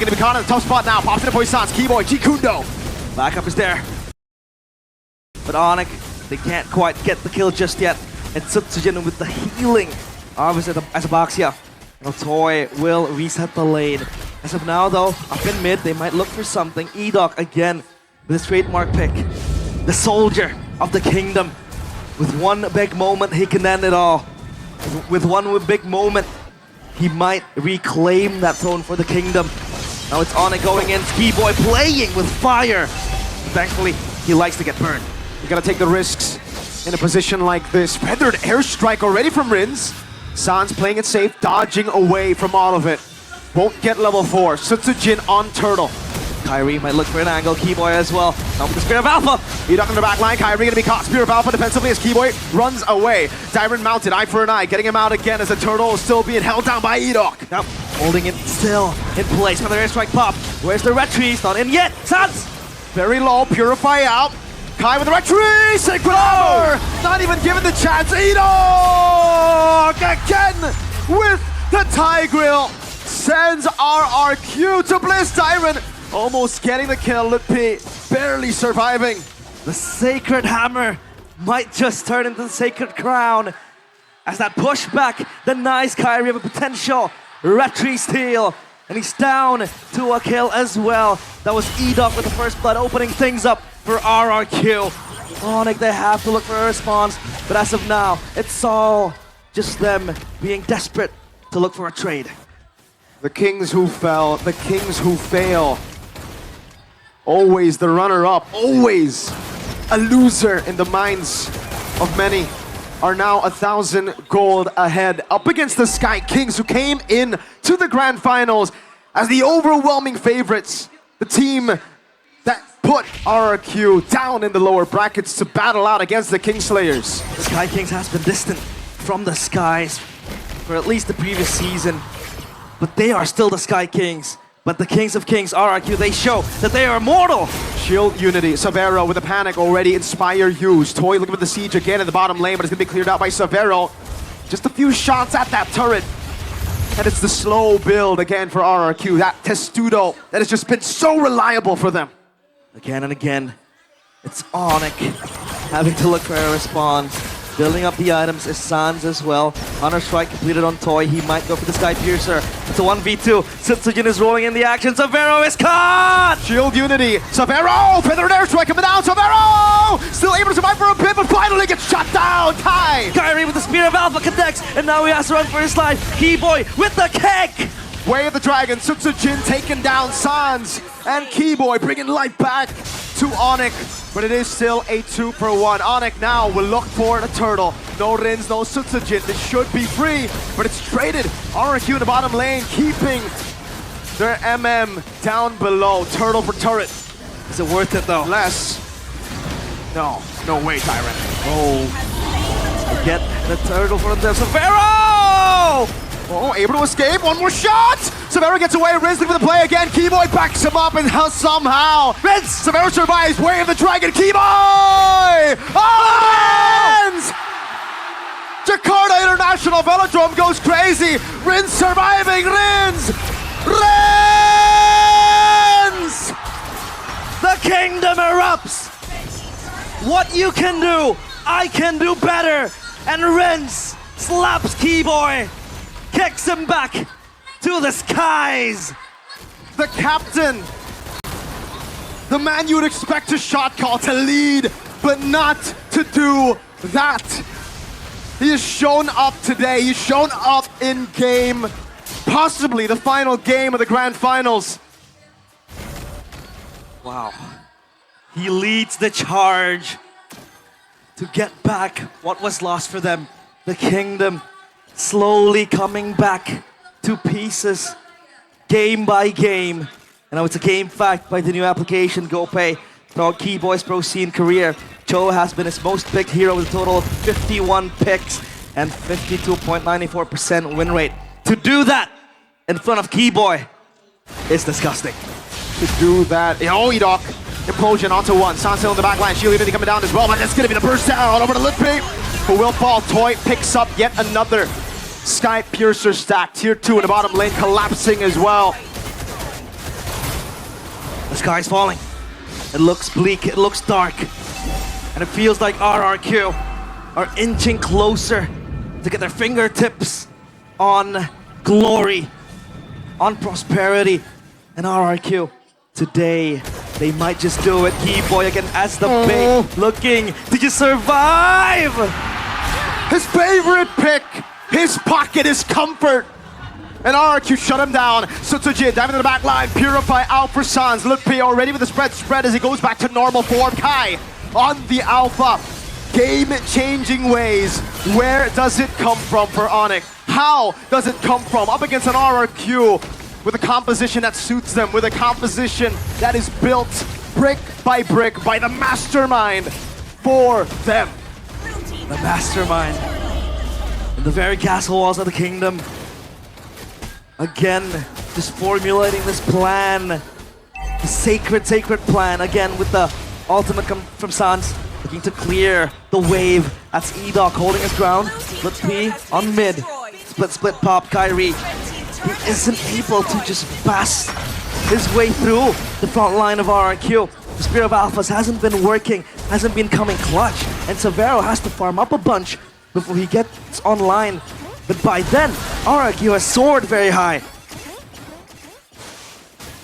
going to be caught in the tough spot now. Pops in for Sans, Keyboy, G-Kundo. Backup is there. But ONIC, they can't quite get the kill just yet. And Sutsujin with the healing. Obviously, as a Baxia. Toy will reset the lane. As of now, though, up in mid, they might look for something. Edok again with his trademark pick. The soldier of the kingdom. With one big moment, he can end it all. With one big moment, he might reclaim that throne for the kingdom. Now it's ONIC going in. Keyboy playing with fire. Thankfully, he likes to get burned. You gotta take the risks in a position like this. Feathered airstrike already from Rins. Sans playing it safe, dodging away from all of it. Won't get level 4. Sutsujin on Turtle. Kyrie might look for an angle. Keyboy as well. Now with the Spear of Alpha. Edok in the back line. Kyrie gonna be caught. Spear of Alpha defensively as Keyboy runs away. Dyron mounted, eye for an eye. Getting him out again as the Turtle is still being held down by Edok. Yep. Holding it still in place. Another airstrike pop. Where's the red tree? It's not in yet. Sans! Very low. Purify out. Kai with the red tree. Sacred Armor. Not even given the chance. Edok again with the Tigreal. Sends RRQ to Bliss. Dyron almost getting the kill. Litpi barely surviving. The Sacred Hammer might just turn into the Sacred Crown. As that pushback denies Kyrie of a potential retry steal. And he's down to a kill as well. That was Edok with the first blood, opening things up for RRQ. ONIC, they have to look for a response. But as of now, it's all just them being desperate to look for a trade. The kings who fell, the kings who fail. Always the runner-up, always a loser in the minds of many, are now 1,000 gold ahead, up against the Sky Kings, who came in to the grand finals as the overwhelming favorites, the team that put RRQ down in the lower brackets to battle out against the Kingslayers. The Sky Kings has been distant from the skies for at least the previous season, but they are still the Sky Kings. But the Kings of Kings, RRQ, they show that they are immortal. Shield Unity, Severo with a panic already, Inspire used. Toy looking for the siege again in the bottom lane, but it's gonna be cleared out by Severo. Just a few shots at that turret. And it's the slow build again for RRQ. That Testudo that has just been so reliable for them. Again and again, it's ONIC having to look for a response. Building up the items is Sans as well. Hunter Strike completed on Toy. He might go for the Sky Piercer. It's a 1v2. Sutsujin is rolling in the action. Severo is caught! Shield Unity. Severo! Feathered airstrike coming down. Severo! Still able to survive for a bit, but finally gets shut down. Kai! Kyrie with the Spear of Alpha connects, and now he has to run for his life. Keyboy with the kick! Way of the Dragon. Sutsujin taking down Sans. And Keyboy bringing life back to ONIC. But it is still a 2-for-1. ONIC now will look for the turtle. No Rins, no Sutsujin. This should be free, but it's traded. RRQ in the bottom lane, keeping their MM down below. Turtle for turret. Is it worth it though? Less. No, no way, Tyrant. Oh, get the turtle for them. Severo! Oh, able to escape. One more shot. Severo gets away. Riz looking for the play again. Keyboy backs him up and somehow Riz. Severo survives. Way of the Dragon. Keyboy! Oh! Rins! Jakarta International Velodrome goes crazy. Rins surviving. Rins! Rins! The kingdom erupts. What you can do, I can do better. And Rins slaps Keyboy. Kicks him back to the skies. The captain, the man you would expect to shot call, to lead, but not to do that. He has shown up today. He's shown up in game, possibly the final game of the grand finals. Wow. He leads the charge to get back what was lost for them. The kingdom slowly coming back to pieces, game by game. And now it's a game fact by the new application, GoPay. Throughout Keyboy's pro scene career, Cho has been his most picked hero with a total of 51 picks and 52.94% win rate. To do that in front of Keyboy is disgusting. To do that, oh, Edok. Implosion onto one. Sansel in the back line. Shield Unity coming down as well, but that's going to be the burst down over to Litpi, who will fall. Toy picks up yet another Sky Piercer stack. Tier 2 in the bottom lane collapsing as well. sky is falling. It looks bleak, it looks dark. And it feels like RRQ are inching closer to get their fingertips on glory, on prosperity. And RRQ, today, they might just do it. Keyboy again as the bait, looking to just survive! His favorite pick, his pocket, his comfort. And RRQ shut him down. Sutsujin diving to the back line, Purify out for Sans. Lutpi already with the spread as he goes back to normal form. Kai on the Alpha. Game-changing ways. Where does it come from for ONIC? How does it come from? Up against an RRQ with a composition that suits them, with a composition that is built brick by the mastermind for them. The mastermind in the very castle walls of the kingdom. Again, just formulating this plan. The sacred plan. Again, with the ultimate from Sans. Looking to clear the wave. That's E-Dog holding his ground. Let's be on mid. Split pop, Kyrie. He isn't able to just pass his way through the front line of RRQ. The Spear of Alphas hasn't been working, hasn't been coming clutch, and Severo has to farm up a bunch before he gets online. But by then, RRQ has soared very high.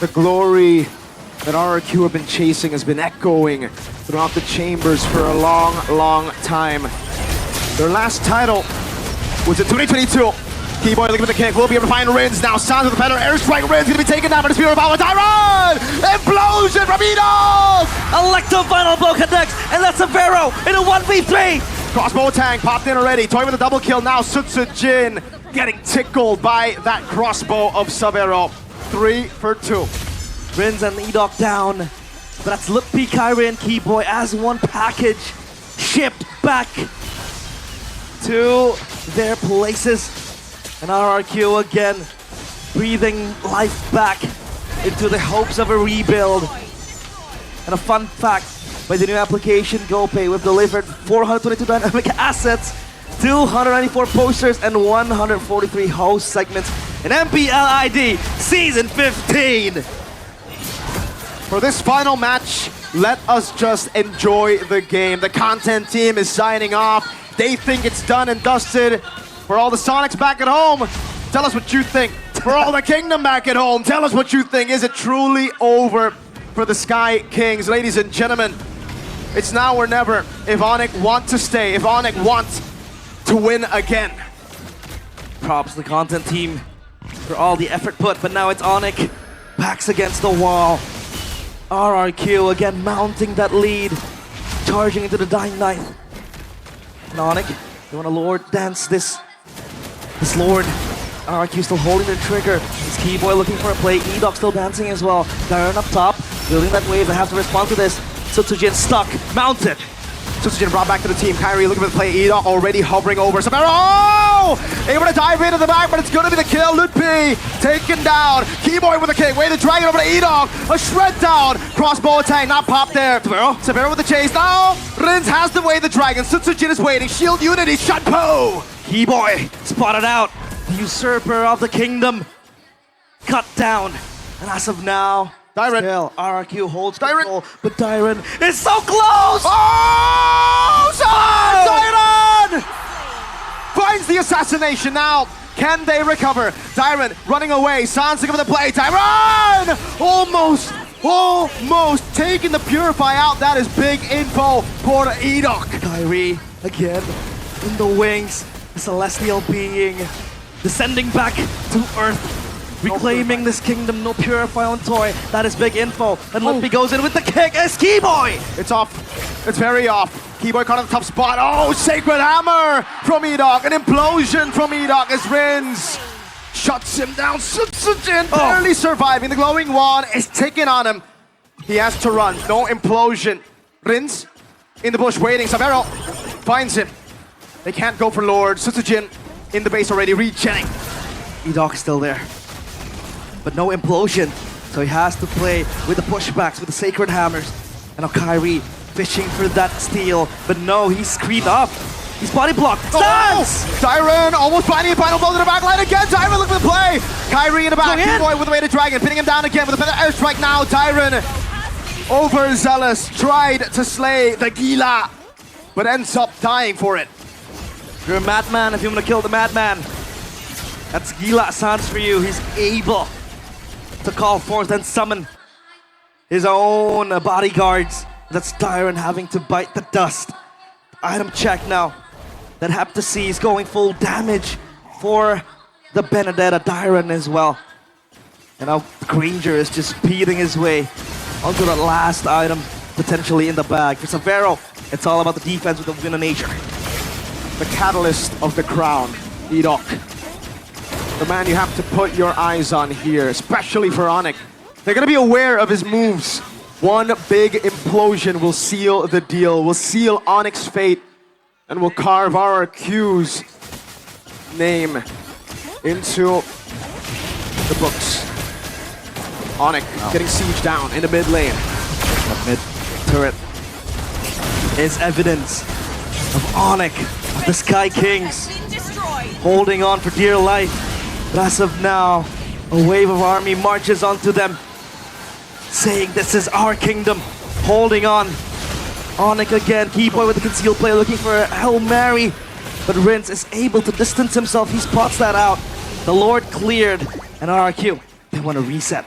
The glory that RRQ have been chasing has been echoing throughout the chambers for a long time. Their last title was in 2022. Keyboy looking for the kick, will be able to find Rins now. Sounds with the better airstrike. Rins gonna be taken down by the Spear of Alpha. Tyron! Implosion from E-Dog! Electro final blow connects, and that's Severo in a 1v3! Crossbow tank popped in already. Toy with a double kill now. Sutsujin getting tickled by that crossbow of Severo. 3 for 2. Rins and E-Dog down. But that's Lutpi, Kyrie, and Keyboy as one package shipped back to their places. And RRQ again breathing life back into the hopes of a rebuild. And a fun fact, by the new application GoPay, we've delivered 422 dynamic assets, 294 posters, and 143 host segments in MPLID Season 15. For this final match, let us just enjoy the game. The content team is signing off. They think it's done and dusted. For all the Sonics back at home, tell us what you think. For all the Kingdom back at home, tell us what you think. Is it truly over for the Sky Kings? Ladies and gentlemen, it's now or never. If ONIC want to stay, if ONIC wants to win again. Props to the content team for all the effort put, but now it's ONIC backs against the wall. RRQ again mounting that lead, charging into the dying ninth. And ONIC, they want to Lord dance this Lord. RRQ still holding the trigger. It's Keyboy looking for a play. E-Dog still dancing as well. Darren up top, building that wave. They have to respond to this. Sutsujin stuck, mounted. Sutsujin brought back to the team. Kyrie looking for the play. E-Dog already hovering over. Severo! Oh! Able to dive into the back, but it's gonna be the kill. Lutpi taken down. Keyboy with a kick. Way to drag it over to E-Dog. A shred down. Crossbow attack, not popped there. Severo with the chase. Now, Rins has the way the dragon. Sutsujin is waiting. Shield unity. Shut po! Keyboy spotted out. The usurper of the kingdom. Cut down. And as of now, Dyron. still RRQ holds Dyron. control, but Dyron is so close! Oh! Dyron! Finds the assassination now. Can they recover? Dyron running away. Sans looking for the play. Dyron! Almost taking the Purify out. That is big info for E-Dog. Kyrie again in the wings. The celestial being descending back to Earth, reclaiming this kingdom. No Purify on Toy. That is big info. And Lutpi goes in with the kick as Keyboy. It's off. It's very off. Keyboy caught in a tough spot. Oh, Sacred Hammer from E-Dog. An implosion from E-Dog as Rins shuts him down. Sutsujin barely surviving. The glowing wand is taking on him. He has to run. No implosion. Rins in the bush waiting. Severo finds him. They can't go for Lord. Sutsujin in the base already, regenning. E-Dog is still there, but no implosion. So he has to play with the pushbacks, with the Sacred Hammers. And now Kyrie fishing for that steal, but no, he's screened up. He's body blocked. Stance! Dyron almost finding a final blow to the back line again. Dyron looking for the play. Kyrie in the back. Keyboy with the way to dragon, pinning him down again with a better airstrike now. Dyron overzealous, tried to slay the Gila, but ends up dying for it. You're a madman if you want to kill the madman. That's Gila Sans for you. He's able to call forth and summon his own bodyguards. That's Dyron having to bite the dust. Item check now. That Heptacy is going full damage for the Benedetta Dyron as well. And now Granger is just beating his way onto the last item potentially in the bag. For Severo, it's all about the defense with the Wind of Nature. The catalyst of the crown, Edok. The man you have to put your eyes on here, especially for ONIC. They're gonna be aware of his moves. One big implosion will seal the deal, will seal ONIC's fate, and will carve RRQ's name into the books. ONIC getting siege down in the mid lane. The mid turret is evidence of ONIC, of the Sky Kings, holding on for dear life. But as of now, a wave of army marches onto them, saying this is our kingdom, holding on. ONIC again, Keyboy with the concealed play, looking for a Hail Mary, but Rince is able to distance himself. He spots that out. The Lord cleared, and RRQ, they want to reset.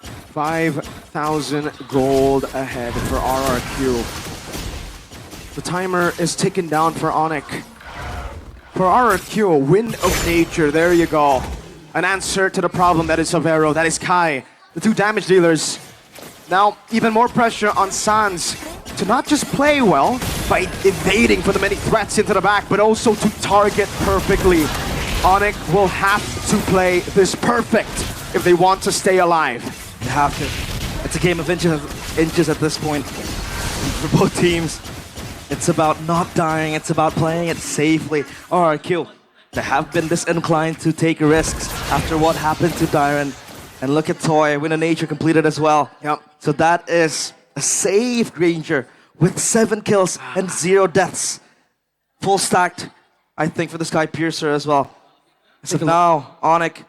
5,000 gold ahead for RRQ. The timer is ticking down for ONIC. For RRQ, Wind of Nature, there you go. An answer to the problem that is Severo, that is Kai. The two damage dealers. Now, even more pressure on Sans to not just play well by evading for the many threats into the back, but also to target perfectly. ONIC will have to play this perfect if they want to stay alive. You have to. It's a game of inches at this point for both teams. It's about not dying, it's about playing it safely. RRQ, they have been disinclined to take risks after what happened to Dyron. And look at Toy, Wind of Nature completed as well. Yep. So that is a safe Granger with 7 kills and 0 deaths. Full stacked, I think, for the Sky Piercer as well. So now, ONIC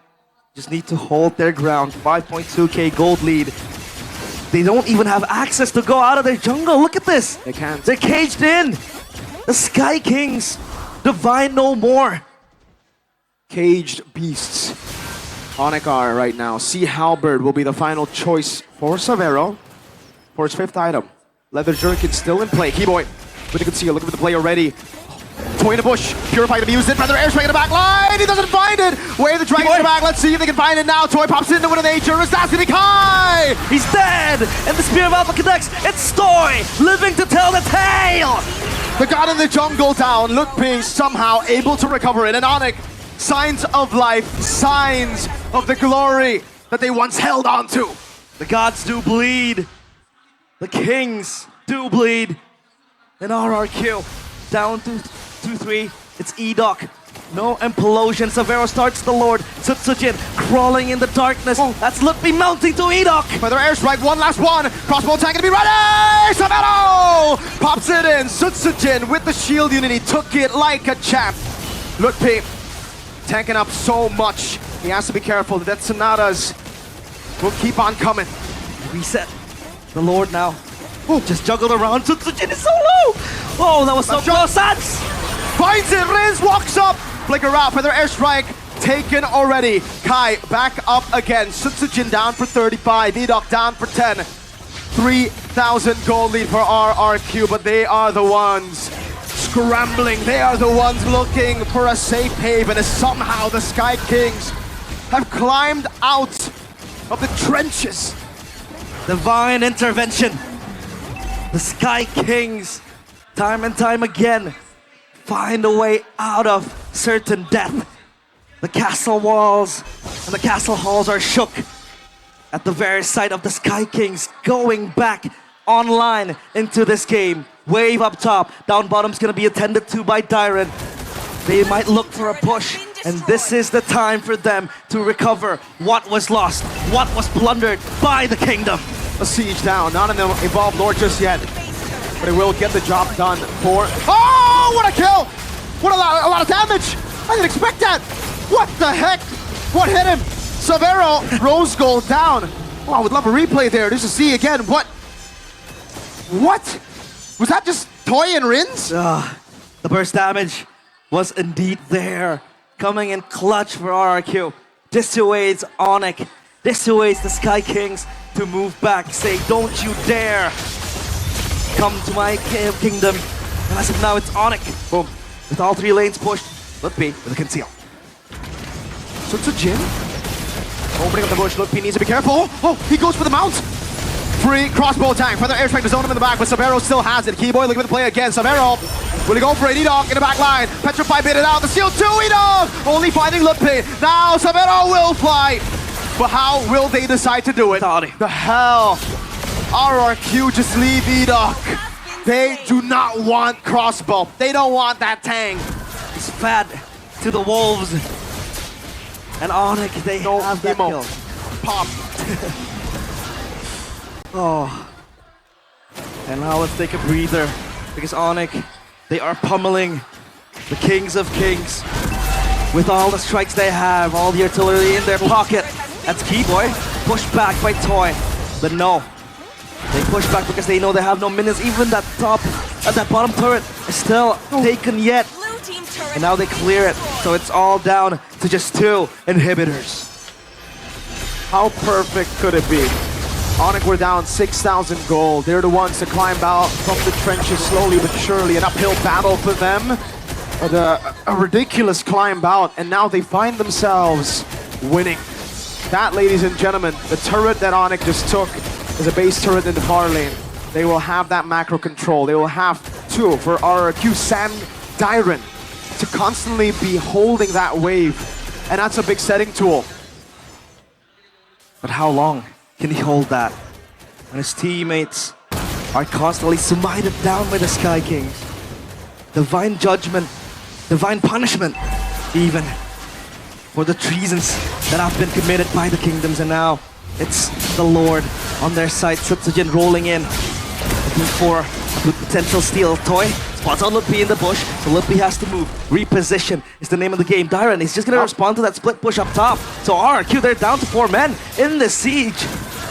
just need to hold their ground. 5.2k gold lead. They don't even have access to go out of their jungle. Look at this. They can't. They're caged in. The Sky Kings divine no more. Caged beasts. ONIC are right now. Sea Halberd will be the final choice for Severo for his 5th item. Leather Jerkin still in play. Keyboy with the conceal, looking for the play already. Toy in the bush, Purify to be used it, Feather Airstrike in the back line, he doesn't find it! Wave the dragon in the back, let's see if they can find it now. Toy pops into Wind of Nature, is that gonna be Kai? He's dead! And the Spear of Alpha connects, it's Stoy, living to tell the tale! The god in the jungle down, Lukpi somehow able to recover it, and ONIC, signs of life, signs of the glory that they once held on to. The gods do bleed. The kings do bleed. And RRQ down to 2-3. It's Edok. No implosion. Severo starts the Lord. Tsutsujin crawling in the darkness. Oh. That's Lukpi mounting to Edok. Feather Airstrike, one last one. Crossbow tank gonna be ready! Severo pops it in. Tsutsujin with the shield unity took it like a champ. Lukpi tanking up so much. He has to be careful. The Death Sonatas will keep on coming. Reset. The Lord now. Ooh, just juggled around. Tsutsujin is so low. Oh, that was so close. Sans finds it. Riz walks up. Flicker out. Feather Airstrike taken already. Kai back up again. Tsutsujin down for 35. Edok down for 10. 3,000 gold lead for RRQ, but they are the ones scrambling. They are the ones looking for a safe haven as somehow the Sky Kings have climbed out of the trenches. Divine intervention. The Sky Kings, time and time again, find a way out of certain death. The castle walls and the castle halls are shook at the very sight of the Sky Kings going back online into this game. Wave up top, down bottom's gonna be attended to by Dyron. They might look for a push, and this is the time for them to recover what was lost, what was plundered by the kingdom. A siege down, not an evolved lord just yet, but it will get the job done for... Oh, what a kill! What a lot of damage! I didn't expect that! What the heck? What hit him? Severo, Rose Gold down. Oh, I would love a replay there just to see again what What? Was that just Toy and Rins? The burst damage was indeed there. Coming in clutch for RRQ. Dissuades ONIC. Dissuades the Sky Kings to move back. Say, don't you dare come to my kingdom. And as of now, it's ONIC. Boom. With all 3 lanes pushed. Lutpi with a conceal. Jin opening up the bush. Look, he needs to be careful. Oh, he goes for the mount. Free crossbow attack. Further airstrike to zone him in the back, but Severo still has it. Keyboy looking for the play again. Severo, will he go for it? Edog in the back line. Petrify bit it out. The seal 2, Edog! Only fighting Lutpi. Now Severo will fight. But how will they decide to do it? The hell? RRQ just leave Edog. They do not want crossbow. They don't want that tank. It's fed to the wolves. And ONIC, they have that kill. Pop. Oh. And now let's take a breather. Because ONIC, they are pummeling the Kings of Kings. With all the strikes they have, all the artillery in their pocket. That's Keyboy. Pushed back by Toy. But no. They push back because they know they have no minions. Even that bottom turret is still taken yet. And now they clear it. So it's all down to just 2 inhibitors. How perfect could it be? ONIC were down 6,000 gold. They're the ones to climb out from the trenches slowly but surely. An uphill battle for them. A ridiculous climb out. And now they find themselves winning. That, ladies and gentlemen, the turret that ONIC just took is a base turret in the far lane. They will have that macro control. They will have 2 for RRQ, Sand, Dyron, to constantly be holding that wave. And that's a big setting tool. But how long can he hold that? And his teammates are constantly smited down by the Sky Kings. Divine judgment, divine punishment, even for the treasons that have been committed by the kingdoms. And now it's the Lord on their side. Sutsujin rolling in, looking for a potential steal. Toy spots out Lutpi in the bush, so Lutpi has to move. Reposition is the name of the game. Dyron is just gonna respond to that split push up top. So RRQ, they're down to 4 men in the siege.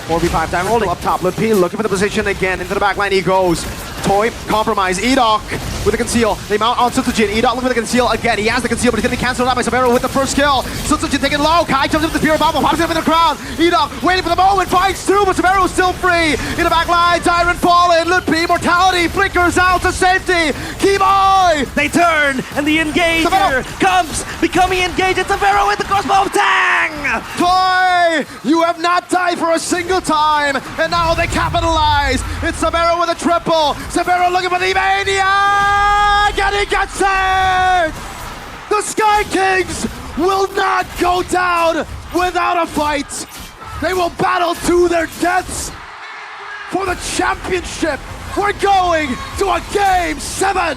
4v5 time rolling up top. Lutpi looking for the position again. Into the back line he goes. Toy, compromise. Edok with the conceal. They mount on Sutsujin. Edok looking for the conceal again. He has the conceal, but he's going to be cancelled out by Severo with the first kill. Sutsujin taking low. Kai jumps into the spear bomb. Pops him in the crowd. Edok waiting for the moment. Finds 2, but Severo's still free. In the back line, Dyron falling. Lutpi, mortality, flickers out to safety. Keyboy! They turn, and the engager comes, becoming engaged. It's Severo with the crossbow. Tang! Toy! You have not died for a single time, and now they capitalize. It's Severo with a triple. Severo looking for the maniac, and he gets it! The Sky Kings will not go down without a fight. They will battle to their deaths for the championship. We're going to a Game 7.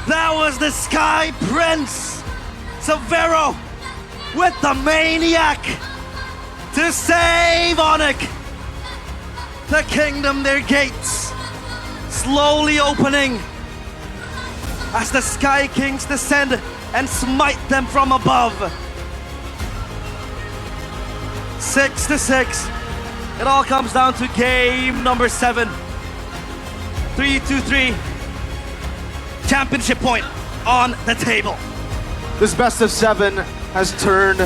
That was the Sky Prince, Severo, with the maniac to save ONIC. The kingdom, their gates slowly opening as the Sky Kings descend and smite them from above. 6-6. It all comes down to game number 7. 3-2-3. Championship point on the table. This best of 7 has turned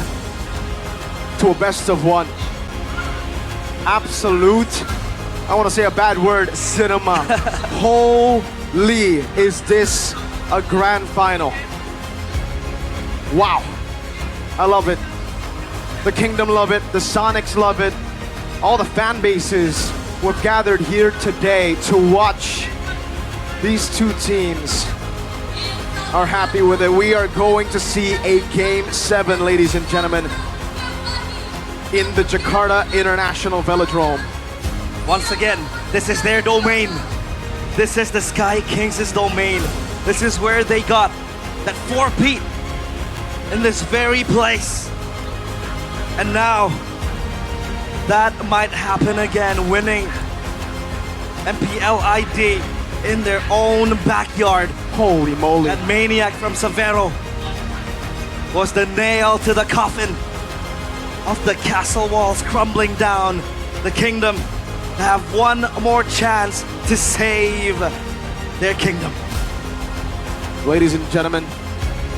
to a best of 1. Absolute, I want to say a bad word, cinema. Holy, is this a grand final? Wow, I love it. The Kingdom love it, the Sonics love it. All the fan bases who have gathered here today to watch these 2 teams are happy with it. We are going to see a Game 7, ladies and gentlemen, in the Jakarta International Velodrome. Once again, this is their domain. This is the Sky Kings' domain. This is where they got that 4-peat in this very place. And now, that might happen again, winning MPLID in their own backyard. Holy moly. That maniac from Severo was the nail to the coffin of the castle walls crumbling down. The kingdom have one more chance to save their kingdom. Ladies and gentlemen,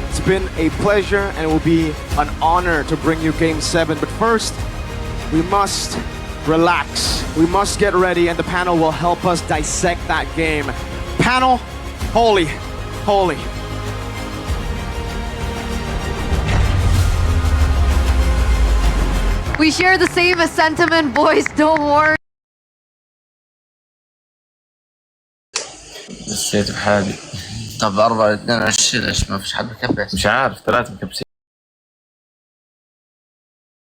it's been a pleasure and it will be an honor to bring you Game 7. But first, we must relax. We must get ready and the panel will help us dissect that game. Panel, holy, holy. We share the same sentiment, boys, don't worry. نسيت بحالي. طب 4-22 ليش ما فيش حد مكبس؟ مش عارف 3 مكبسين.